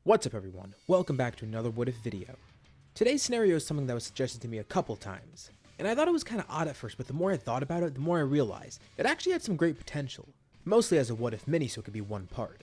What's up everyone, welcome back to another What If video. Today's scenario is something that was suggested to me a couple times, and I thought it was kinda odd at first, but the more I thought about it, the more I realized it actually had some great potential, mostly as a what if mini so it could be one part,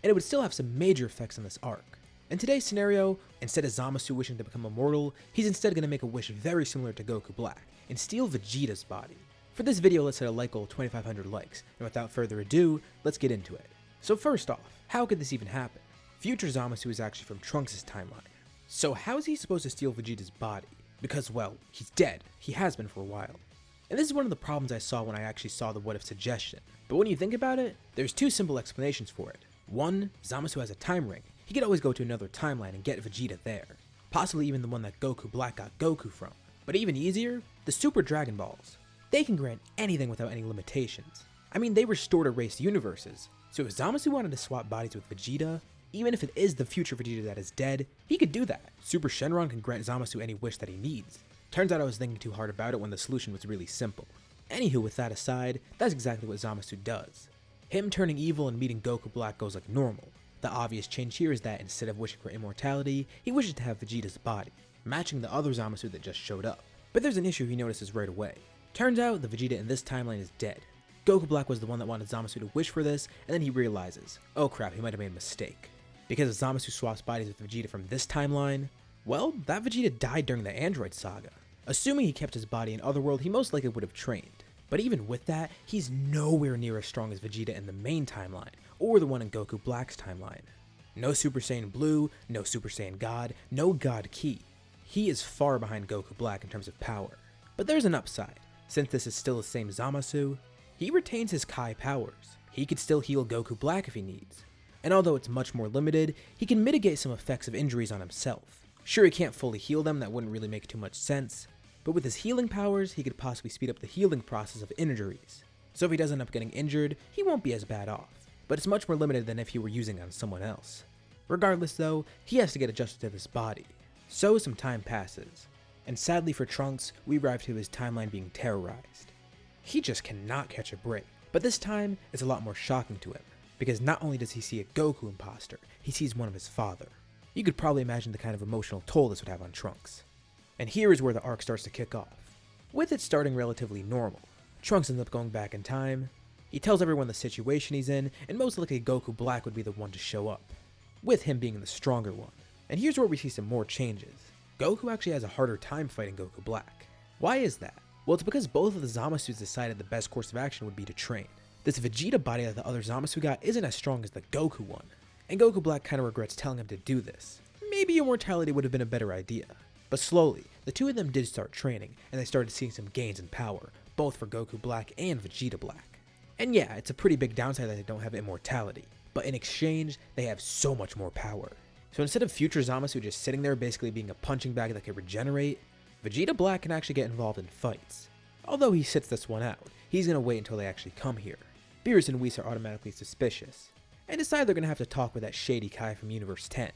and it would still have some major effects on this arc. In today's scenario, instead of Zamasu wishing to become immortal, he's instead going to make a wish very similar to Goku Black, and steal Vegeta's body. For this video, let's hit a like goal of 2,500 likes, and without further ado, let's get into it. So first off, how could this even happen? Future Zamasu is actually from Trunks' timeline. So how is he supposed to steal Vegeta's body? Because, well, he's dead. He has been for a while. And this is one of the problems I saw when I actually saw the what if suggestion. But when you think about it, there's two simple explanations for it. One, Zamasu has a time ring. He could always go to another timeline and get Vegeta there. Possibly even the one that Goku Black got Goku from. But even easier, the Super Dragon Balls. They can grant anything without any limitations. I mean, they restore erased universes. So if Zamasu wanted to swap bodies with Vegeta, even if it is the future Vegeta that is dead, he could do that. Super Shenron can grant Zamasu any wish that he needs. Turns out I was thinking too hard about it when the solution was really simple. Anywho, with that aside, that's exactly what Zamasu does. Him turning evil and meeting Goku Black goes like normal. The obvious change here is that instead of wishing for immortality, he wishes to have Vegeta's body, matching the other Zamasu that just showed up. But there's an issue he notices right away. Turns out the Vegeta in this timeline is dead. Goku Black was the one that wanted Zamasu to wish for this, and then he realizes, oh crap, he might have made a mistake. Because if Zamasu swaps bodies with Vegeta from this timeline, well, that Vegeta died during the Android saga. Assuming he kept his body in Otherworld, he most likely would have trained. But even with that, he's nowhere near as strong as Vegeta in the main timeline, or the one in Goku Black's timeline. No Super Saiyan Blue, no Super Saiyan God, no God Ki. He is far behind Goku Black in terms of power. But there's an upside. Since this is still the same Zamasu, he retains his Kai powers. He could still heal Goku Black if he needs. And although it's much more limited, he can mitigate some effects of injuries on himself. Sure, he can't fully heal them, that wouldn't really make too much sense, but with his healing powers, he could possibly speed up the healing process of injuries. So if he does end up getting injured, he won't be as bad off, but it's much more limited than if he were using it on someone else. Regardless though, he has to get adjusted to this body. So some time passes, and sadly for Trunks, we arrive to his timeline being terrorized. He just cannot catch a break, but this time, it's a lot more shocking to him, because not only does he see a Goku imposter, he sees one of his father. You could probably imagine the kind of emotional toll this would have on Trunks. And here is where the arc starts to kick off. With it starting relatively normal, Trunks ends up going back in time, he tells everyone the situation he's in, and most likely Goku Black would be the one to show up, with him being the stronger one. And here's where we see some more changes. Goku actually has a harder time fighting Goku Black. Why is that? Well, it's because both of the Zamasus decided the best course of action would be to train. This Vegeta body that the other Zamasu got isn't as strong as the Goku one, and Goku Black kinda regrets telling him to do this. Maybe immortality would have been a better idea. But slowly, the two of them did start training, and they started seeing some gains in power, both for Goku Black and Vegeta Black. And yeah, it's a pretty big downside that they don't have immortality, but in exchange, they have so much more power. So instead of future Zamasu just sitting there basically being a punching bag that could regenerate, Vegeta Black can actually get involved in fights. Although he sits this one out, he's gonna wait until they actually come here. Beerus and Whis are automatically suspicious, and decide they're gonna have to talk with that shady Kai from Universe 10.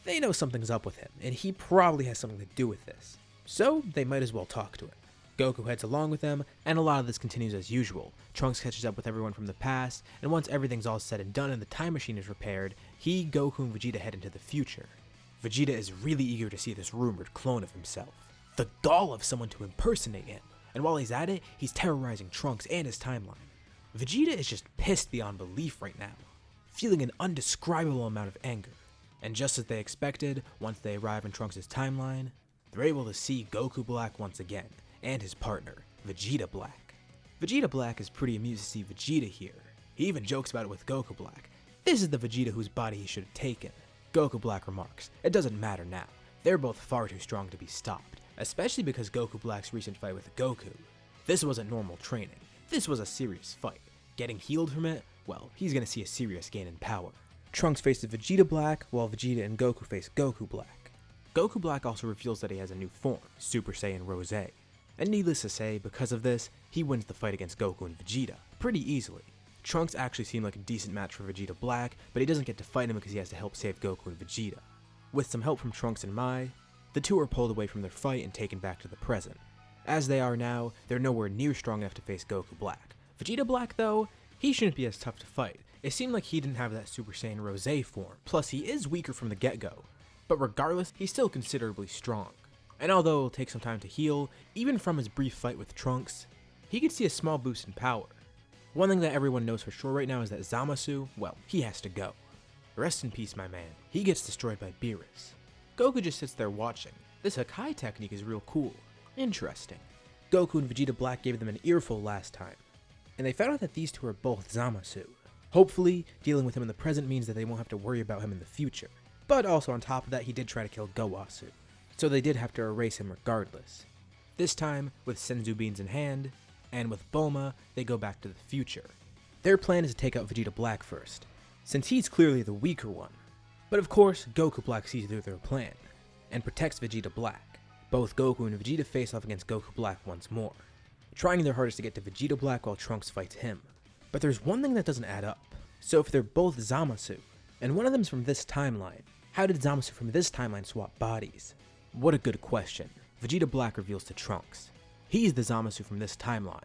They know something's up with him, and he probably has something to do with this, so they might as well talk to him. Goku heads along with them, and a lot of this continues as usual. Trunks catches up with everyone from the past, and once everything's all said and done and the time machine is repaired, he, Goku, and Vegeta head into the future. Vegeta is really eager to see this rumored clone of himself. The gall of someone to impersonate him, and while he's at it, he's terrorizing Trunks and his timeline. Vegeta is just pissed beyond belief right now, feeling an undescribable amount of anger. And just as they expected, once they arrive in Trunks' timeline, they're able to see Goku Black once again, and his partner, Vegeta Black. Vegeta Black is pretty amused to see Vegeta here. He even jokes about it with Goku Black. This is the Vegeta whose body he should have taken. Goku Black remarks, it doesn't matter now. They're both far too strong to be stopped, especially because Goku Black's recent fight with Goku. This wasn't normal training. This was a serious fight. Getting healed from it, well, he's gonna see a serious gain in power. Trunks faces Vegeta Black, while Vegeta and Goku face Goku Black. Goku Black also reveals that he has a new form, Super Saiyan Rose. And needless to say, because of this, he wins the fight against Goku and Vegeta, pretty easily. Trunks actually seemed like a decent match for Vegeta Black, but he doesn't get to fight him because he has to help save Goku and Vegeta. With some help from Trunks and Mai, the two are pulled away from their fight and taken back to the present. As they are now, they're nowhere near strong enough to face Goku Black. Vegeta Black though, he shouldn't be as tough to fight, It seemed like he didn't have that Super Saiyan Rose form, plus he is weaker from the get-go. But regardless, he's still considerably strong. And although it'll take some time to heal, even from his brief fight with Trunks, he could see a small boost in power. One thing that everyone knows for sure right now is that Zamasu, well, he has to go. Rest in peace, my man. He gets destroyed by Beerus. Goku just sits there watching. This Hakai technique is real cool. Interesting. Goku and Vegeta Black gave them an earful last time, and they found out that these two are both Zamasu. Hopefully, dealing with him in the present means that they won't have to worry about him in the future. But also on top of that, he did try to kill Gowasu, so they did have to erase him regardless. This time, with Senzu Beans in hand, and with Bulma, they go back to the future. Their plan is to take out Vegeta Black first, since he's clearly the weaker one. But of course, Goku Black sees through their plan, and protects Vegeta Black. Both Goku and Vegeta face off against Goku Black once more, trying their hardest to get to Vegeta Black while Trunks fights him. But there's one thing that doesn't add up. So if they're both Zamasu, and one of them's from this timeline, how did Zamasu from this timeline swap bodies? What a good question. Vegeta Black reveals to Trunks. He's the Zamasu from this timeline.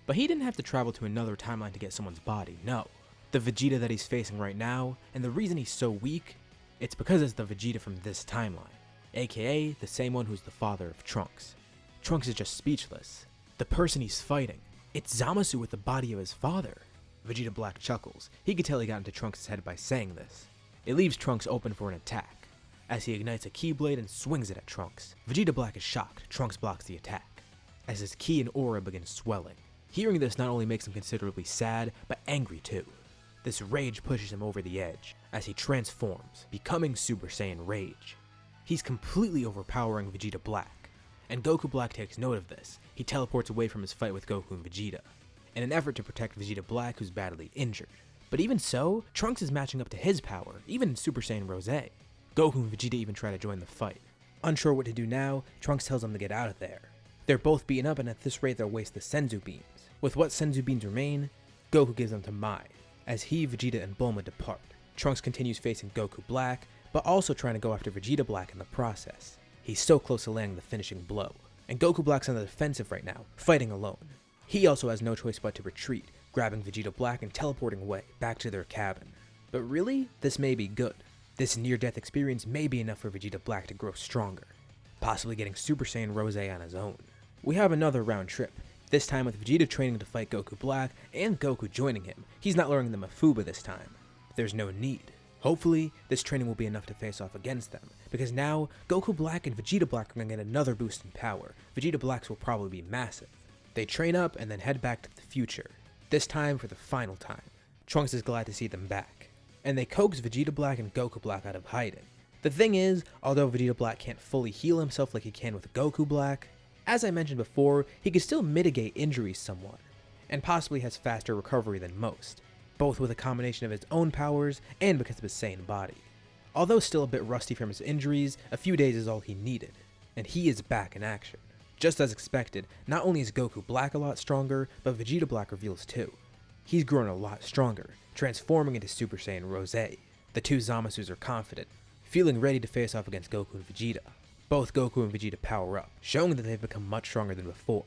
But he didn't have to travel to another timeline to get someone's body, no. The Vegeta that he's facing right now, and the reason he's so weak, it's because it's the Vegeta from this timeline, aka the same one who's the father of Trunks. Trunks is just speechless. The person he's fighting, it's Zamasu with the body of his father. Vegeta Black chuckles. He could tell he got into Trunks' head by saying this. It leaves Trunks open for an attack, as he ignites a Keyblade and swings it at Trunks. Vegeta Black is shocked. Trunks blocks the attack, as his ki and aura begin swelling. Hearing this not only makes him considerably sad, but angry too. This rage pushes him over the edge, as he transforms, becoming Super Saiyan Rage. He's completely overpowering Vegeta Black, and Goku Black takes note of this. He teleports away from his fight with Goku and Vegeta, in an effort to protect Vegeta Black, who's badly injured. But even so, Trunks is matching up to his power, even in Super Saiyan Rose. Goku and Vegeta even try to join the fight. Unsure what to do now, Trunks tells them to get out of there. They're both beaten up, and at this rate they'll waste the Senzu Beans. With what Senzu Beans remain, Goku gives them to Mai, as he, Vegeta, and Bulma depart. Trunks continues facing Goku Black, but also trying to go after Vegeta Black in the process. He's so close to landing the finishing blow, and Goku Black's on the defensive right now, fighting alone. He also has no choice but to retreat, grabbing Vegeta Black and teleporting away, back to their cabin. But really, this may be good. This near-death experience may be enough for Vegeta Black to grow stronger, possibly getting Super Saiyan Rose on his own. We have another round trip, this time with Vegeta training to fight Goku Black, and Goku joining him. He's not learning the Mafuba this time. There's no need. Hopefully, this training will be enough to face off against them, because now, Goku Black and Vegeta Black are going to get another boost in power. Vegeta Black's will probably be massive. They train up and then head back to the future, this time for the final time. Trunks is glad to see them back, and they coax Vegeta Black and Goku Black out of hiding. The thing is, although Vegeta Black can't fully heal himself like he can with Goku Black, as I mentioned before, he can still mitigate injuries somewhat, and possibly has faster recovery than most, both with a combination of his own powers and because of his Saiyan body. Although still a bit rusty from his injuries, a few days is all he needed, and he is back in action. Just as expected, not only is Goku Black a lot stronger, but Vegeta Black reveals too. He's grown a lot stronger, transforming into Super Saiyan Rose. The two Zamasus are confident, feeling ready to face off against Goku and Vegeta. Both Goku and Vegeta power up, showing that they've become much stronger than before.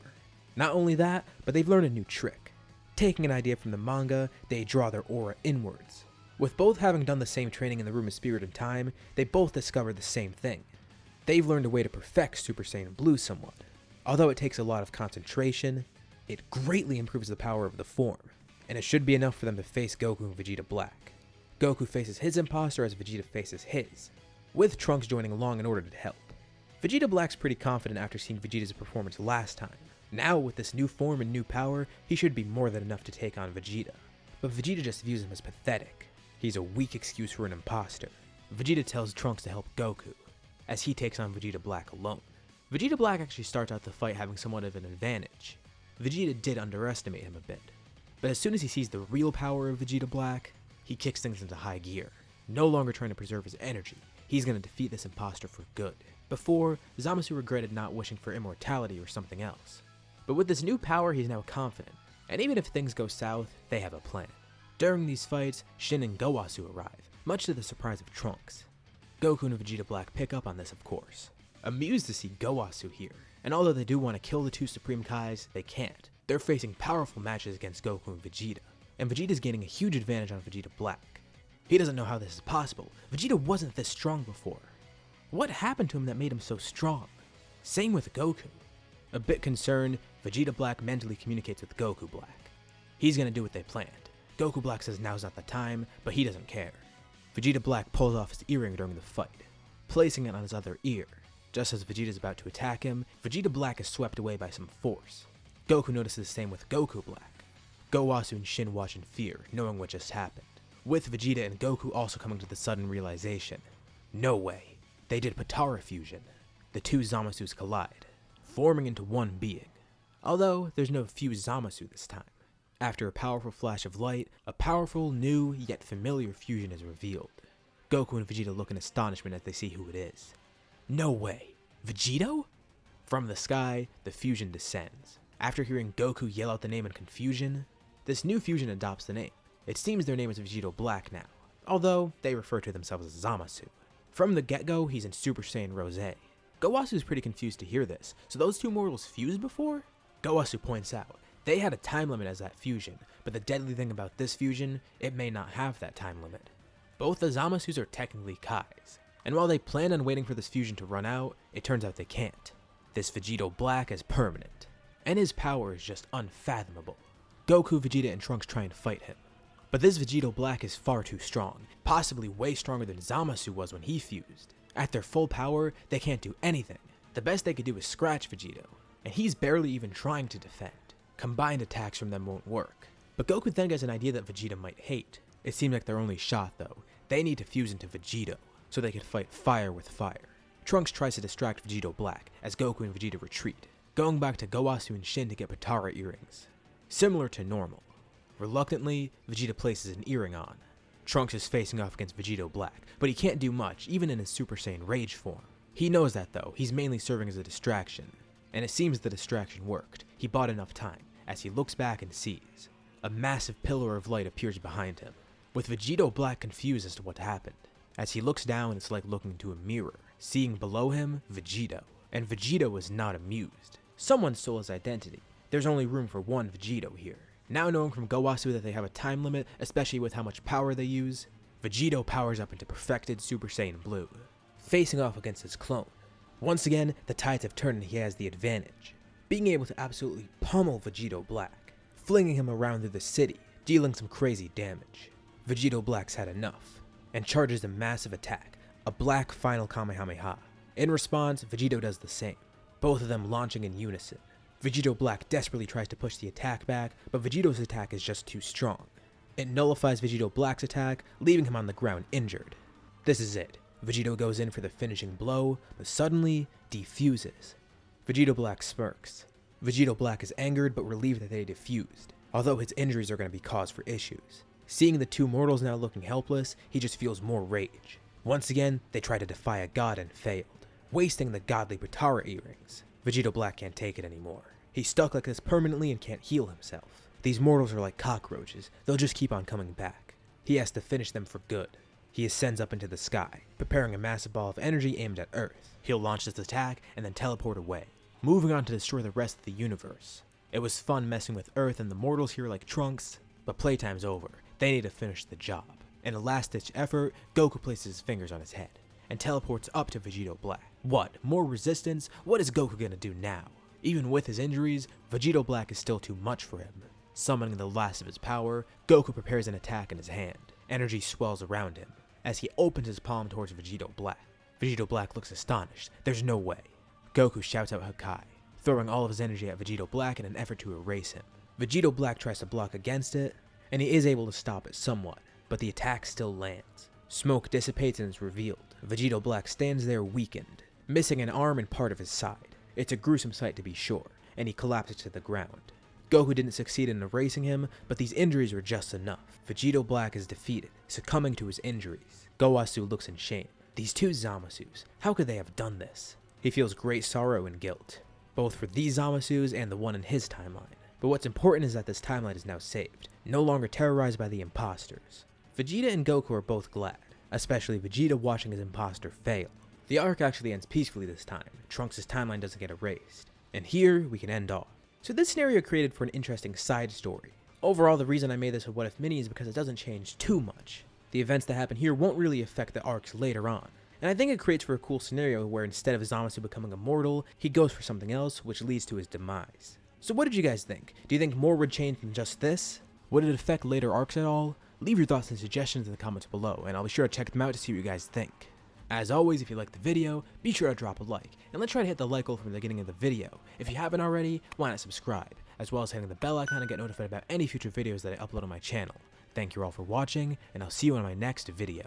Not only that, but they've learned a new trick. Taking an idea from the manga, they draw their aura inwards. With both having done the same training in the Room of Spirit and Time, they both discovered the same thing. They've learned a way to perfect Super Saiyan Blue somewhat. Although it takes a lot of concentration, it greatly improves the power of the form, and it should be enough for them to face Goku and Vegeta Black. Goku faces his imposter as Vegeta faces his, with Trunks joining along in order to help. Vegeta Black's pretty confident after seeing Vegeta's performance last time. Now, with this new form and new power, he should be more than enough to take on Vegeta. But Vegeta just views him as pathetic. He's a weak excuse for an imposter. Vegeta tells Trunks to help Goku, as he takes on Vegeta Black alone. Vegeta Black actually starts out the fight having somewhat of an advantage. Vegeta did underestimate him a bit, but as soon as he sees the real power of Vegeta Black, he kicks things into high gear. No longer trying to preserve his energy, he's going to defeat this imposter for good. Before, Zamasu regretted not wishing for immortality or something else. But with this new power, he's now confident, and even if things go south, they have a plan. During these fights, Shin and Gowasu arrive, much to the surprise of Trunks. Goku and Vegeta Black pick up on this, of course, amused to see Gowasu here, and although they do want to kill the two Supreme Kais, they can't. They're facing powerful matches against Goku and Vegeta. and Vegeta's gaining a huge advantage on Vegeta Black. He doesn't know how this is possible. Vegeta wasn't this strong before. What happened to him that made him so strong? Same with Goku. A bit concerned, Vegeta Black mentally communicates with Goku Black. He's gonna do what they planned. Goku Black says now's not the time, but he doesn't care. Vegeta Black pulls off his earring during the fight, placing it on his other ear. Just as Vegeta's about to attack him, Vegeta Black is swept away by some force. Goku notices the same with Goku Black. Gowasu and Shin watch in fear, knowing what just happened, with Vegeta and Goku also coming to the sudden realization. No way. They did Potara fusion. The two Zamasus collide, forming into one being. Although, there's no fused Zamasu this time. After a powerful flash of light, a powerful, new, yet familiar fusion is revealed. Goku and Vegeta look in astonishment as they see who it is. No way. Vegito? From the sky, the fusion descends. After hearing Goku yell out the name in confusion, this new fusion adopts the name. It seems their name is Vegito Black now, although they refer to themselves as Zamasu. From the get-go, he's in Super Saiyan Rose. Gowasu's pretty confused to hear this, so those two mortals fused before? Gowasu points out, they had a time limit as that fusion, but the deadly thing about this fusion, it may not have that time limit. Both the Zamasus are technically Kais, and while they plan on waiting for this fusion to run out, it turns out they can't. This Vegito Black is permanent, and his power is just unfathomable. Goku, Vegeta, and Trunks try and fight him, but this Vegito Black is far too strong, possibly way stronger than Zamasu was when he fused. At their full power, they can't do anything. The best they could do is scratch Vegito, and he's barely even trying to defend. Combined attacks from them won't work. But Goku then gets an idea that Vegeta might hate. It seems like their only shot though. They need to fuse into Vegito, so they can fight fire with fire. Trunks tries to distract Vegito Black, as Goku and Vegeta retreat, going back to Gowasu and Shin to get Potara earrings. Similar to normal. Reluctantly, Vegeta places an earring on. Trunks is facing off against Vegito Black, but he can't do much, even in his Super Saiyan Rage form. He knows that though, he's mainly serving as a distraction. And it seems the distraction worked. He bought enough time, as he looks back and sees. A massive pillar of light appears behind him, with Vegito Black confused as to what happened. As he looks down, it's like looking into a mirror, seeing below him, Vegito. And Vegito is not amused. Someone stole his identity. There's only room for one Vegito here. Now knowing from Gowasu that they have a time limit, especially with how much power they use, Vegito powers up into perfected Super Saiyan Blue, facing off against his clone. Once again, the tides have turned and he has the advantage, being able to absolutely pummel Vegito Black, flinging him around through the city, dealing some crazy damage. Vegito Black's had enough, and charges a massive attack, a black final Kamehameha. In response, Vegito does the same, both of them launching in unison. Vegito Black desperately tries to push the attack back, but Vegito's attack is just too strong. It nullifies Vegito Black's attack, leaving him on the ground injured. This is it. Vegito goes in for the finishing blow, but suddenly defuses. Vegito Black smirks. Vegito Black is angered but relieved that they defused, although his injuries are going to be cause for issues. Seeing the two mortals now looking helpless, he just feels more rage. Once again, they try to defy a god and failed, wasting the godly Potara earrings. Vegito Black can't take it anymore. He's stuck like this permanently and can't heal himself. These mortals are like cockroaches, they'll just keep on coming back. He has to finish them for good. He ascends up into the sky, preparing a massive ball of energy aimed at Earth. He'll launch this attack and then teleport away, moving on to destroy the rest of the universe. It was fun messing with Earth and the mortals here like Trunks, but playtime's over. They need to finish the job. In a last-ditch effort, Goku places his fingers on his head and teleports up to Vegito Black. What? More resistance? What is Goku gonna do now? Even with his injuries, Vegito Black is still too much for him. Summoning the last of his power, Goku prepares an attack in his hand. Energy swells around him as he opens his palm towards Vegito Black. Vegito Black looks astonished. There's no way. Goku shouts out Hakai, throwing all of his energy at Vegito Black in an effort to erase him. Vegito Black tries to block against it, and he is able to stop it somewhat, but the attack still lands. Smoke dissipates and is revealed. Vegito Black stands there weakened, missing an arm and part of his side. It's a gruesome sight to be sure, and he collapses to the ground. Goku didn't succeed in erasing him, but these injuries were just enough. Vegito Black is defeated, succumbing to his injuries. Gowasu looks in shame. These two Zamasus, how could they have done this? He feels great sorrow and guilt, both for these Zamasus and the one in his timeline. But what's important is that this timeline is now saved, no longer terrorized by the imposters. Vegeta and Goku are both glad, especially Vegeta watching his imposter fail. The arc actually ends peacefully this time. Trunks' timeline doesn't get erased. And here, we can end off. So this scenario created for an interesting side story. Overall, the reason I made this a what if mini is because it doesn't change too much. The events that happen here won't really affect the arcs later on. And I think it creates for a cool scenario where instead of Zamasu becoming immortal, he goes for something else, which leads to his demise. So what did you guys think? Do you think more would change than just this? Would it affect later arcs at all? Leave your thoughts and suggestions in the comments below, and I'll be sure to check them out to see what you guys think. As always, if you liked the video, be sure to drop a like, and let's try to hit the like goal from the beginning of the video. If you haven't already, why not subscribe, as well as hitting the bell icon to get notified about any future videos that I upload on my channel. Thank you all for watching, and I'll see you in my next video.